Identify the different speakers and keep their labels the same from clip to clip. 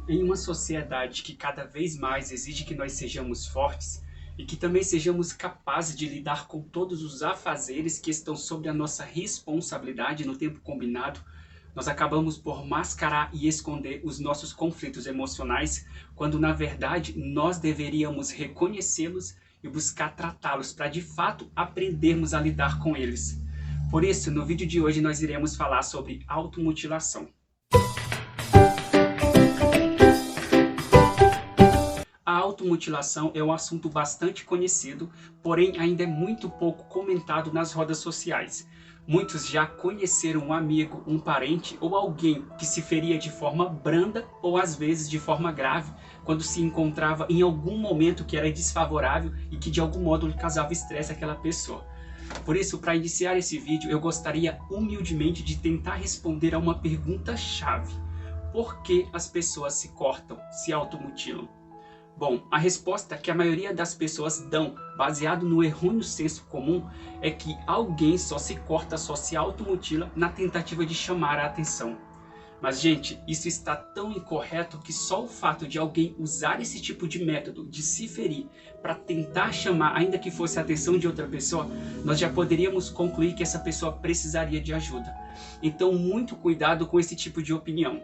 Speaker 1: Em uma sociedade que cada vez mais exige que nós sejamos fortes e que também sejamos capazes de lidar com todos os afazeres que estão sob a nossa responsabilidade no tempo combinado, nós acabamos por mascarar e esconder os nossos conflitos emocionais, quando na verdade nós deveríamos reconhecê-los e buscar tratá-los para de fato aprendermos a lidar com eles. Por isso, no vídeo de hoje nós iremos falar sobre automutilação. A automutilação é um assunto bastante conhecido, porém ainda é muito pouco comentado nas rodas sociais. Muitos já conheceram um amigo, um parente ou alguém que se feria de forma branda ou às vezes de forma grave, quando se encontrava em algum momento que era desfavorável e que de algum modo lhe causava estresse àquela pessoa. Por isso, para iniciar esse vídeo, eu gostaria humildemente de tentar responder a uma pergunta-chave. Por que as pessoas se cortam, se automutilam? Bom, a resposta que a maioria das pessoas dão, baseado no errôneo senso comum, é que alguém só se corta, só se automutila na tentativa de chamar a atenção. Mas, gente, isso está tão incorreto que só o fato de alguém usar esse tipo de método de se ferir para tentar chamar, ainda que fosse a atenção de outra pessoa, nós já poderíamos concluir que essa pessoa precisaria de ajuda. Então, muito cuidado com esse tipo de opinião.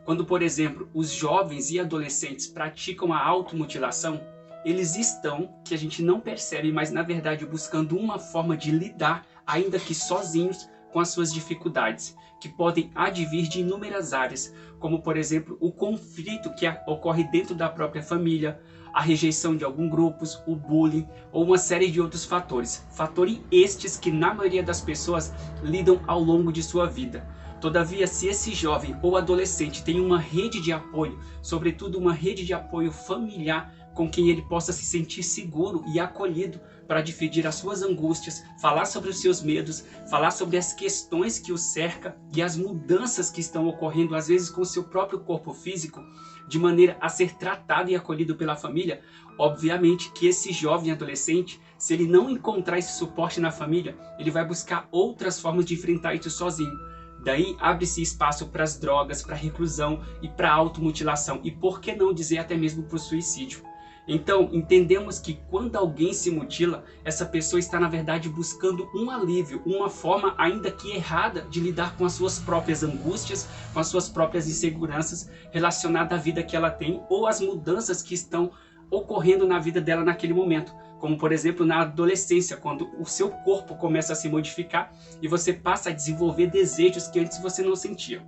Speaker 1: Quando, por exemplo, os jovens e adolescentes praticam a automutilação, eles estão, que a gente não percebe, mas na verdade buscando uma forma de lidar, ainda que sozinhos, com as suas dificuldades, que podem advir de inúmeras áreas, como por exemplo o conflito que ocorre dentro da própria família, a rejeição de alguns grupos, o bullying ou uma série de outros fatores. Fatores estes que na maioria das pessoas lidam ao longo de sua vida. Todavia, se esse jovem ou adolescente tem uma rede de apoio, sobretudo uma rede de apoio familiar, com quem ele possa se sentir seguro e acolhido para dividir as suas angústias, falar sobre os seus medos, falar sobre as questões que o cercam e as mudanças que estão ocorrendo, às vezes com o seu próprio corpo físico, de maneira a ser tratado e acolhido pela família, obviamente que esse jovem adolescente, se ele não encontrar esse suporte na família, ele vai buscar outras formas de enfrentar isso sozinho. Daí abre-se espaço para as drogas, para a reclusão e para a automutilação, e por que não dizer até mesmo para o suicídio. Então, entendemos que quando alguém se mutila, essa pessoa está na verdade buscando um alívio, uma forma ainda que errada de lidar com as suas próprias angústias, com as suas próprias inseguranças relacionadas à vida que ela tem ou às mudanças que estão ocorrendo na vida dela naquele momento. Como por exemplo na adolescência, quando o seu corpo começa a se modificar e você passa a desenvolver desejos que antes você não sentia.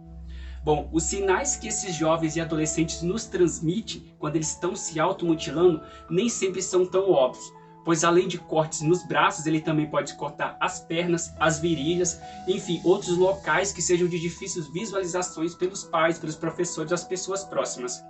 Speaker 1: Bom, os sinais que esses jovens e adolescentes nos transmitem quando eles estão se automutilando nem sempre são tão óbvios, pois além de cortes nos braços, ele também pode cortar as pernas, as virilhas, enfim, outros locais que sejam de difíceis visualizações pelos pais, pelos professores, as pessoas próximas.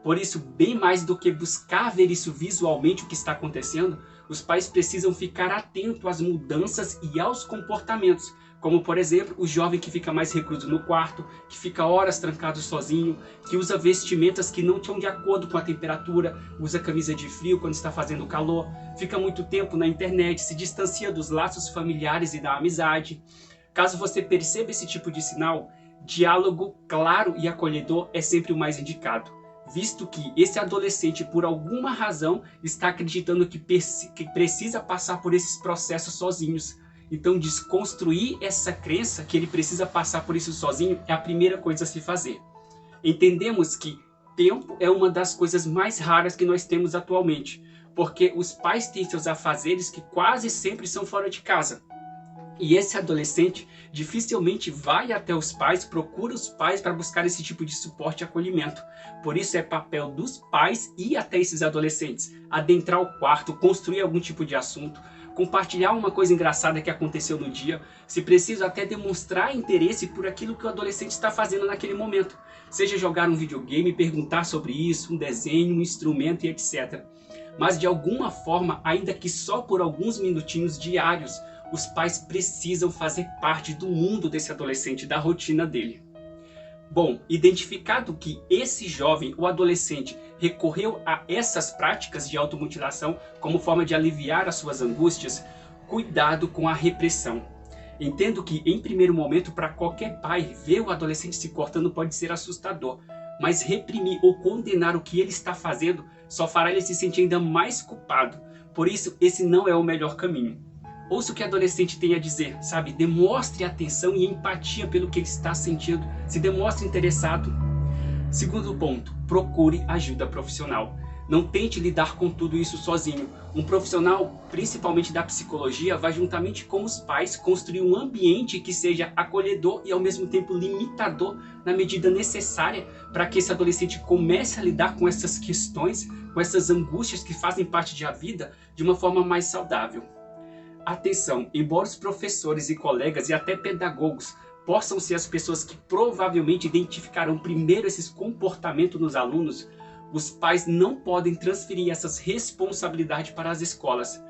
Speaker 1: Por isso, bem mais do que buscar ver isso visualmente o que está acontecendo, os pais precisam ficar atentos às mudanças e aos comportamentos, como por exemplo, o jovem que fica mais recluso no quarto, que fica horas trancado sozinho, que usa vestimentas que não estão de acordo com a temperatura, usa camisa de frio quando está fazendo calor, fica muito tempo na internet, se distancia dos laços familiares e da amizade. Caso você perceba esse tipo de sinal, diálogo claro e acolhedor é sempre o mais indicado, visto que esse adolescente, por alguma razão, está acreditando que precisa passar por esses processos sozinhos. Então, desconstruir essa crença que ele precisa passar por isso sozinho é a primeira coisa a se fazer. Entendemos que tempo é uma das coisas mais raras que nós temos atualmente, porque os pais têm seus afazeres que quase sempre são fora de casa. E esse adolescente dificilmente vai até os pais, procura os pais para buscar esse tipo de suporte e acolhimento. Por isso é papel dos pais ir até esses adolescentes, adentrar o quarto, construir algum tipo de assunto, compartilhar uma coisa engraçada que aconteceu no dia, se preciso até demonstrar interesse por aquilo que o adolescente está fazendo naquele momento. Seja jogar um videogame, perguntar sobre isso, um desenho, um instrumento e etc. Mas de alguma forma, ainda que só por alguns minutinhos diários, os pais precisam fazer parte do mundo desse adolescente, da rotina dele. Bom, identificado que esse jovem ou adolescente recorreu a essas práticas de automutilação como forma de aliviar as suas angústias, cuidado com a repressão. Entendo que, em primeiro momento, para qualquer pai, ver o adolescente se cortando pode ser assustador. mas reprimir ou condenar o que ele está fazendo só fará ele se sentir ainda mais culpado. Por isso, esse não é o melhor caminho. Ouça o que o adolescente tem a dizer, sabe? Demonstre atenção e empatia pelo que ele está sentindo. Se demonstre interessado. Segundo ponto, procure ajuda profissional. Não tente lidar com tudo isso sozinho. Um profissional, principalmente da psicologia, vai juntamente com os pais construir um ambiente que seja acolhedor e ao mesmo tempo limitador na medida necessária para que esse adolescente comece a lidar com essas questões, com essas angústias que fazem parte da vida de uma forma mais saudável. Atenção, embora os professores e colegas e até pedagogos possam ser as pessoas que provavelmente identificarão primeiro esses comportamentos nos alunos, os pais não podem transferir essas responsabilidades para as escolas.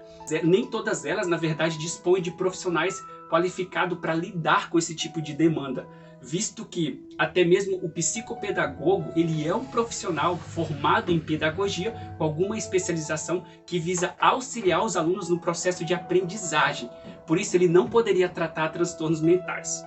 Speaker 1: Nem todas elas, na verdade, dispõem de profissionais qualificados para lidar com esse tipo de demanda, visto que até mesmo o psicopedagogo, ele é um profissional formado em pedagogia com alguma especialização que visa auxiliar os alunos no processo de aprendizagem. Por isso, ele não poderia tratar transtornos mentais.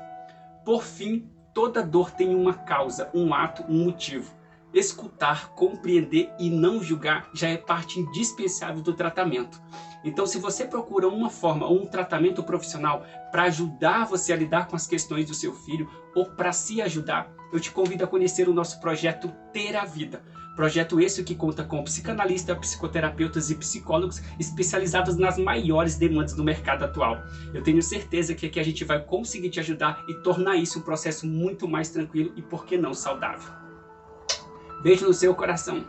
Speaker 1: Por fim, toda dor tem uma causa, um ato, um motivo. Escutar, compreender e não julgar já é parte indispensável do tratamento. Então, se você procura uma forma ou um tratamento profissional para ajudar você a lidar com as questões do seu filho ou para se ajudar, eu te convido a conhecer o nosso projeto Ter a Vida. Projeto esse que conta com psicanalistas, psicoterapeutas e psicólogos especializados nas maiores demandas do mercado atual. Eu tenho certeza que aqui a gente vai conseguir te ajudar e tornar isso um processo muito mais tranquilo e, por que não, saudável. Beijo no seu coração.